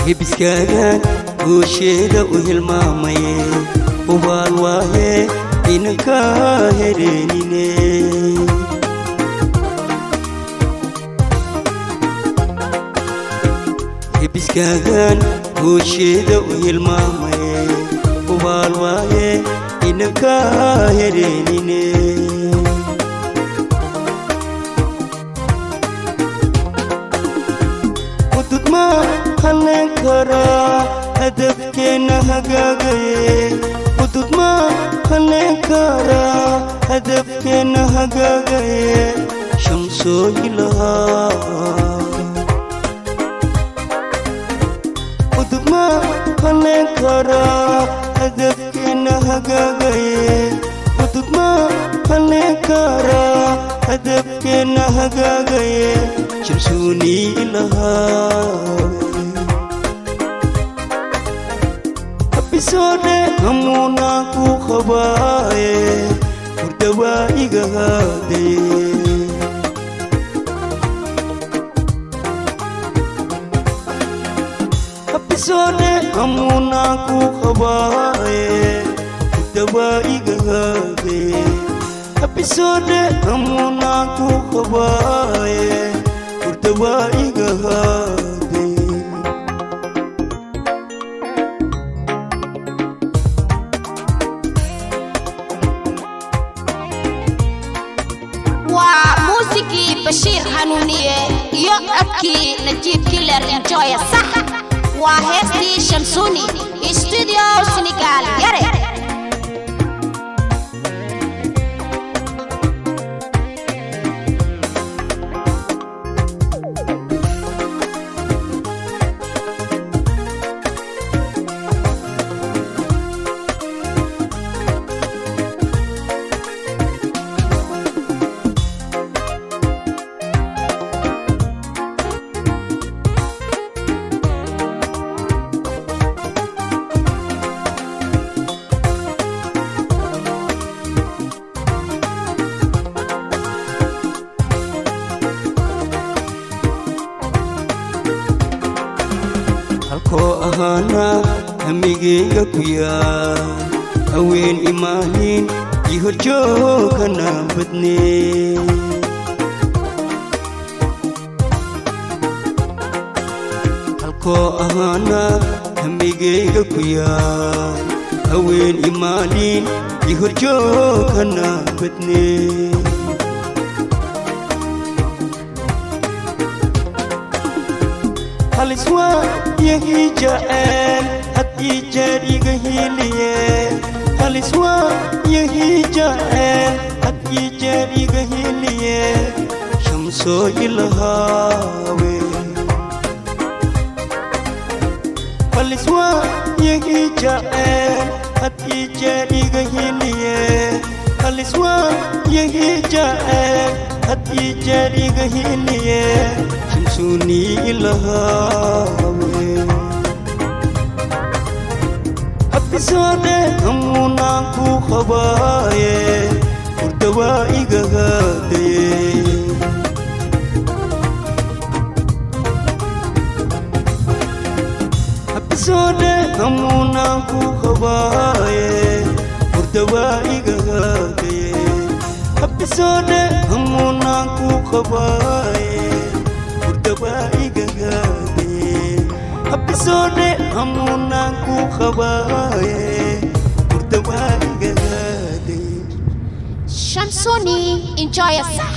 Hibiskagan guusheeda u hilmaamaye ubaal waaye inanka herenine Hibiskagan guusheeda u hilmaamaye ubaal waaye inanka herenine Ududma halleen karaa hadafkeena hagaagaye Ududma halleen karaa hadafkeena hagaagaye Shamsoo ilahaa Ududma halleen karaa hadafkeena hagaagaye Ududma halleen karaa hadafkeena hagaagaye Shamsuni ilahaa Habisode hamuna ku khabaye Kurdawa igahade Habisode hamuna ku khabaye Kurdawa igahade Habisode hamuna ku khabaye Kurdawa igahade بشير هنونية يؤكي نجيب كيلر انجوي صح وهستي شمسوني استوديو سنغال ياري Halko ahana hamigeyga ku yaa haween imaanin ii horjoogana badne Halko ahana hamigeyga ku yaa haween imaanin ii horjoogana badne Haliswa yahi ja'el hati jari gahiliye Haliswa yahi ja'el hati jari gahiliye Shamso ilhawe Haliswa yahi ja'el hati jari gahiliye Haliswa yahi ja'el hati jari gahiliye Shamsuni ilahawe Habisode hamuna ku khabaye Kurdawa igahade Habisode hamuna ku khabaye Kurdawa igahade Habisode hamuna ku khabaye Habisode hamuna ku khabaye Kurdawa igahade Shamsuni enjoy yourself